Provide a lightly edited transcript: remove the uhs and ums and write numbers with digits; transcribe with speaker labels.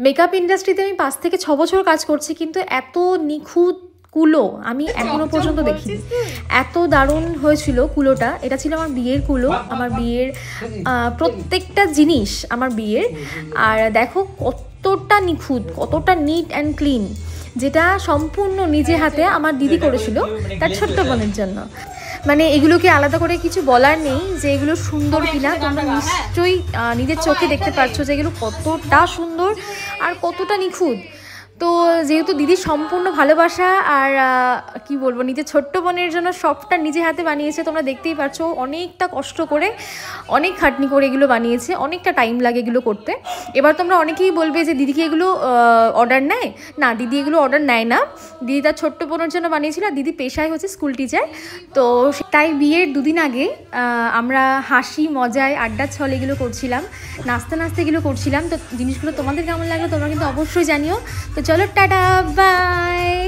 Speaker 1: Makeup ইন্ডাস্ট্রিতে আমি 5 থেকে 6 বছর কাজ করছি, কিন্তু এত নিখুঁত কুলো আমি এখনো পর্যন্ত দেখিনি। এত দারুণ হয়েছিল কুলোটা। এটা ছিল আমার বিয়ের কুলো, আমার বিয়ের প্রত্যেকটা জিনিস আমার বিয়ের। আর দেখো কতটা নিখুঁত, কতটা নিট অ্যান্ড ক্লিন, যেটা সম্পূর্ণ নিজে হাতে আমার দিদি করেছিল তার ছোট্ট বোনের জন্য। মানে এগুলোকে আলাদা করে কিছু বলার নেই যে এগুলো সুন্দর কিনা, তোমরা নিশ্চয়ই নিজের চোখে দেখতে পাচ্ছ যে এগুলো কতটা সুন্দর আর কতটা নিখুঁত। তো যেহেতু দিদির সম্পূর্ণ ভালোবাসা আর কি বলবো, নিজের ছোট্ট বোনের জন্য সবটা নিজে হাতে বানিয়েছে, তোমরা দেখতেই পাচ্ছো অনেকটা কষ্ট করে, অনেক খাটনি করে এগুলো বানিয়েছে, অনেকটা টাইম লাগে এগুলো করতে। এবার তোমরা অনেকেই বলবে যে দিদি কি এগুলো অর্ডার নেয়? না, দিদি এগুলো অর্ডার নেয় না। দিদি তার ছোট্ট বোনের জন্য বানিয়েছিল। আর দিদি পেশায় হচ্ছে স্কুল টিচার। তো তাই বিয়ের দুদিন আগে আমরা হাসি মজায় আড্ডা ছল এগুলো করছিলাম, নাচতে নাচতে এগুলো করছিলাম। তো জিনিসগুলো তোমাদের কেমন লাগলো তোমরা কিন্তু অবশ্যই জানিও। তো চলো টাটা, বাই।